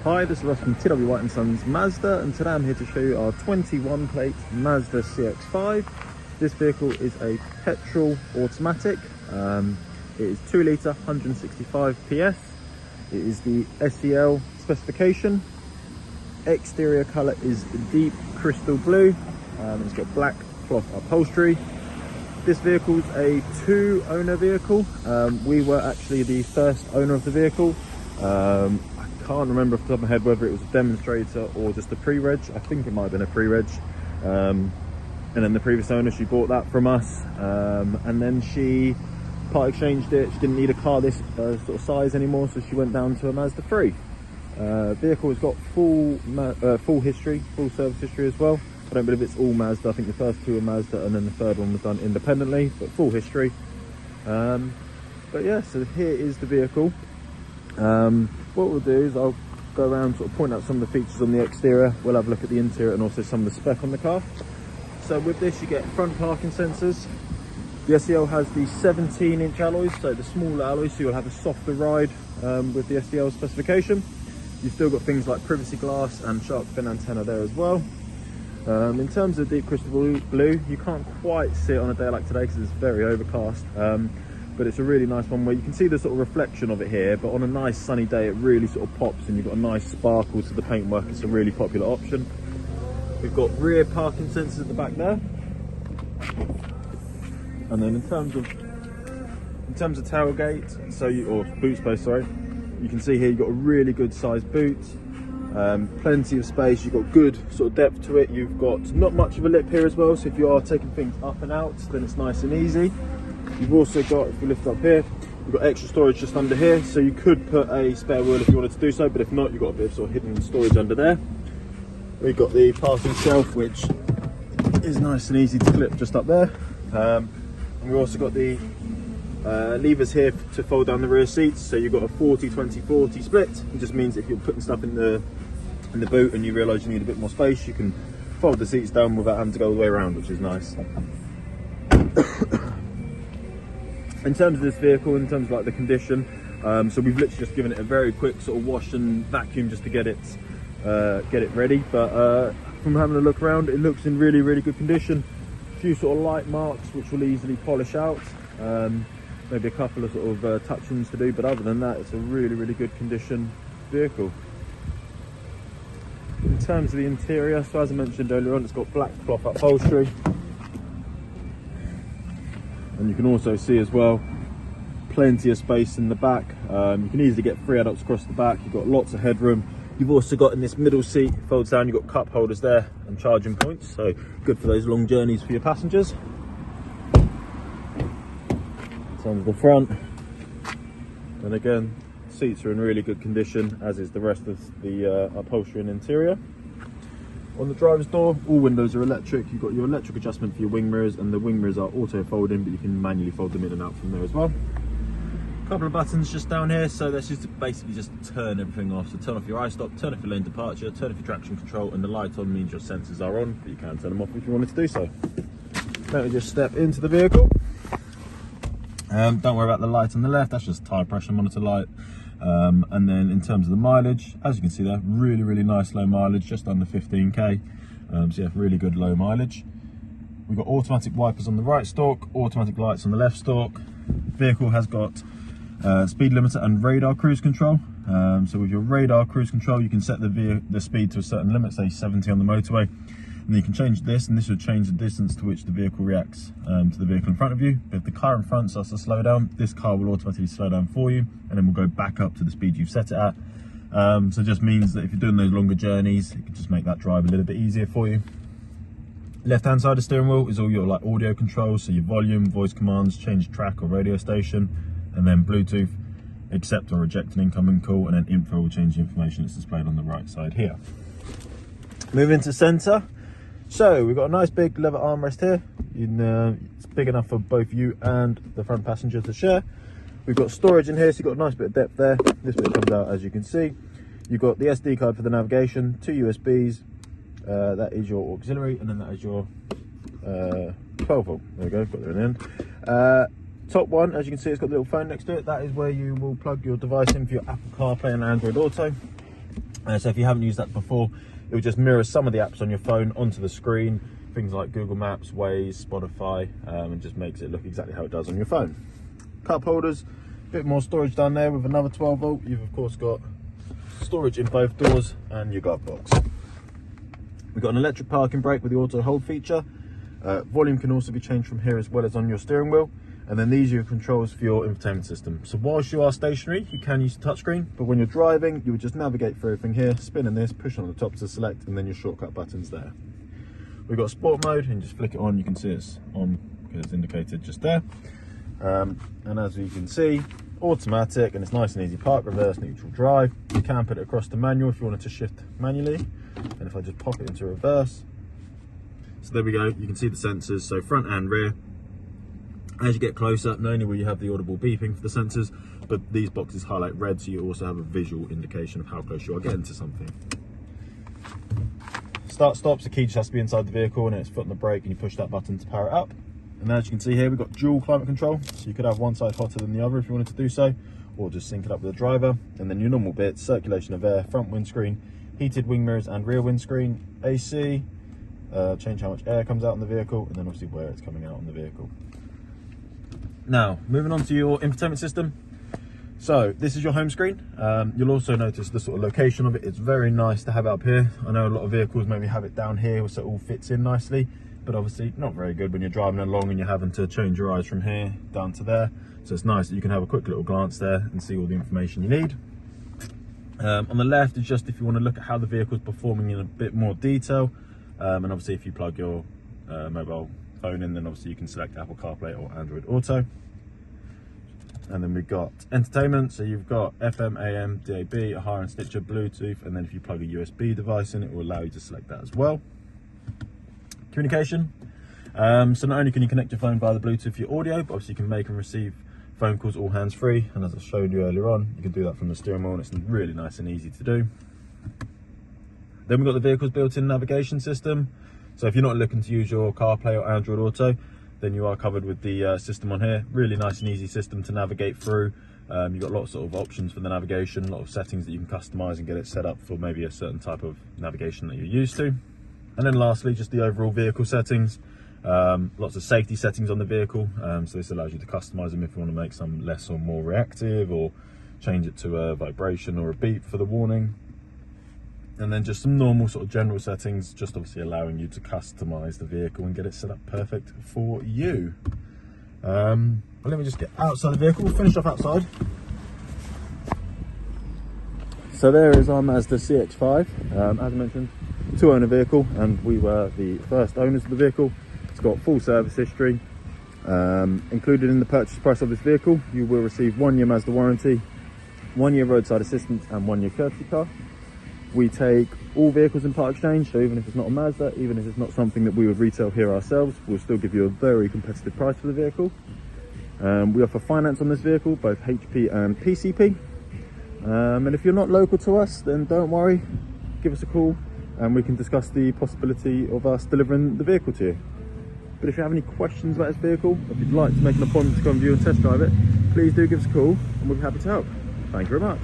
Hi, this is Ross from TW White & Sons Mazda, and today I'm here to show you our 21 plate Mazda CX-5. This vehicle is a petrol automatic. It is 2 litre, 165 PS. It is the SE-L specification. Exterior colour is deep crystal blue. It's got black cloth upholstery. This vehicle is a 2-owner vehicle. We were actually the first owner of the vehicle. I can't remember off the top of my head whether it was a demonstrator or just a pre-reg. I think it might have been a pre-reg. And then the previous owner, she bought that from us, and then she part exchanged it. She didn't need a car this sort of size anymore, so she went down to a Mazda 3. Vehicle has got full history, full service history as well. I don't believe it's all Mazda. I think the first two were Mazda and then the third one was done independently, but full history. But yeah, so here is the vehicle. What we'll do is I'll go around, sort of point out some of the features on the exterior. We'll have a look at the interior and also some of the spec on the car. So with this, you get front parking sensors. The SE-L has the 17-inch alloys, so the smaller alloys, so you'll have a softer ride with the SE-L specification. You've still got things like privacy glass and shark fin antenna there as well. In terms of deep crystal blue, you can't quite see it on a day like today because it's very overcast. But it's a really nice one where you can see the sort of reflection of it here, but on a nice sunny day it really sort of pops and you've got a nice sparkle to the paintwork. It's a really popular option. We've got rear parking sensors at the back there. And then in terms of tailgate, or boot space, sorry, you can see here you've got a really good sized boot, plenty of space, you've got good sort of depth to it. You've got not much of a lip here as well, so if you are taking things up and out, then it's nice and easy. You've also got, if we lift up here, you've got extra storage just under here, so you could put a spare wheel if you wanted to do so, but if not, you've got a bit of sort of hidden storage under there. We've got the parking shelf, which is nice and easy to clip just up there. And we've also got the levers here to fold down the rear seats, so you've got a 40-20-40 split. It just means if you're putting stuff in the boot and you realise you need a bit more space, you can fold the seats down without having to go all the way around, which is nice. In terms of this vehicle, in terms of like the condition, so we've literally just given it a very quick sort of wash and vacuum just to get it ready. But from having a look around, it looks in really, really good condition. A few sort of light marks which will easily polish out. Maybe a couple of sort of touch-ins to do, but other than that, it's a really, really good condition vehicle. In terms of the interior, so as I mentioned earlier on, it's got black cloth upholstery. And you can also see as well, plenty of space in the back. You can easily get 3 adults across the back. You've got lots of headroom. You've also got in this middle seat, folds down, you've got cup holders there and charging points. So good for those long journeys for your passengers. In terms of the front, and again, seats are in really good condition, as is the rest of the upholstery and interior. On the driver's door, all windows are electric. You've got your electric adjustment for your wing mirrors, and the wing mirrors are auto folding, but you can manually fold them in and out from there as well. A couple of buttons just down here, so that's just to basically just turn everything off. So turn off your i-stop, turn off your lane departure, turn off your traction control, and the light on means your sensors are on, but you can turn them off if you wanted to do so. Let me just step into the vehicle. Don't worry about the light on the left, that's just tyre pressure monitor light. And then in terms of the mileage, as you can see there, really, really nice low mileage, just under 15k. So yeah, really good low mileage. We've got automatic wipers on the right stalk, automatic lights on the left stalk. Vehicle has got speed limiter and radar cruise control. So with your radar cruise control, you can set the speed to a certain limit, say 70 on the motorway. And then you can change this, and this will change the distance to which the vehicle reacts to the vehicle in front of you. If the car in front starts to slow down, this car will automatically slow down for you, and then we'll go back up to the speed you've set it at. So it just means that if you're doing those longer journeys, it can just make that drive a little bit easier for you. Left-hand side of the steering wheel is all your like audio controls, so your volume, voice commands, change track or radio station, and then Bluetooth, accept or reject an incoming call, and then info will change the information that's displayed on the right side here. Moving to centre. So we've got a nice big leather armrest here. It's big enough for both you and the front passenger to share. We've got storage in here, so you've got a nice bit of depth there. This bit comes out, as you can see. You've got the SD card for the navigation, 2 USBs. That is your auxiliary, and then that is your 12 volt. There we go, got there in the end. Top one, as you can see, it's got a little phone next to it. That is where you will plug your device in for your Apple CarPlay and Android Auto. So if you haven't used that before, it will just mirror some of the apps on your phone onto the screen, things like Google Maps, Waze, Spotify, and just makes it look exactly how it does on your phone. Cup holders, a bit more storage down there with another 12 volt. You've of course got storage in both doors and your glove box. We've got an electric parking brake with the auto hold feature. Volume can also be changed from here as well as on your steering wheel. And then these are your controls for your infotainment system. So whilst you are stationary, you can use the touchscreen, but when you're driving, you would just navigate through everything here, spinning this, push on the top to select, and then your shortcut buttons there. We've got sport mode, and just flick it on, you can see it's on because it's indicated just there. And as you can see, automatic, and it's nice and easy: park, reverse, neutral, drive. You can put it across to manual if you wanted to shift manually. And if I just pop it into reverse, so there we go, you can see the sensors, so front and rear. As you get closer, not only will you have the audible beeping for the sensors, but these boxes highlight red, so you also have a visual indication of how close you are getting to something. Start stops, the key just has to be inside the vehicle, and it's foot on the brake, and you push that button to power it up. And as you can see here, we've got dual climate control, so you could have one side hotter than the other if you wanted to do so, or just sync it up with the driver. And then your normal bits: circulation of air, front windscreen, heated wing mirrors and rear windscreen, AC, change how much air comes out in the vehicle, and then obviously where it's coming out on the vehicle. Now, moving on to your infotainment system. So this is your home screen. You'll also notice the sort of location of it. It's very nice to have it up here. I know a lot of vehicles maybe have it down here so it all fits in nicely, but obviously not very good when you're driving along and you're having to change your eyes from here down to there. So it's nice that you can have a quick little glance there and see all the information you need. On the left is just if you want to look at how the vehicle is performing in a bit more detail. And obviously if you plug your mobile phone in, then obviously you can select Apple CarPlay or Android Auto. And then we've got entertainment, so you've got FM, AM, DAB, a higher and Stitcher, Bluetooth, and then if you plug a USB device in, it will allow you to select that as well. Communication, so not only can you connect your phone via the Bluetooth for your audio, but obviously you can make and receive phone calls all hands-free, and as I showed you earlier on, you can do that from the steering wheel, and it's really nice and easy to do. Then we've got the vehicle's built-in navigation system. So if you're not looking to use your CarPlay or Android Auto, then you are covered with the system on here. Really nice and easy system to navigate through. You've got lots of options for the navigation, a lot of settings that you can customize and get it set up for maybe a certain type of navigation that you're used to. And then lastly, just the overall vehicle settings. Lots of safety settings on the vehicle. So this allows you to customize them if you want to make some less or more reactive, or change it to a vibration or a beep for the warning. And then just some normal sort of general settings, just obviously allowing you to customize the vehicle and get it set up perfect for you. Well, let me just get outside the vehicle. We'll finish off outside. So there is our Mazda CX-5. As I mentioned, 2-owner vehicle, and we were the first owners of the vehicle. It's got full service history. Included in the purchase price of this vehicle, you will receive 1 year Mazda warranty, 1 year roadside assistance, and 1 year courtesy car. We take all vehicles in part exchange, so even if it's not a Mazda, even if it's not something that we would retail here ourselves, we'll still give you a very competitive price for the vehicle. We offer finance on this vehicle, both HP and PCP. And if you're not local to us, then don't worry, give us a call and we can discuss the possibility of us delivering the vehicle to you. But if you have any questions about this vehicle, if you'd like to make an appointment to come view and test drive it, please do give us a call and we'll be happy to help. Thank you very much.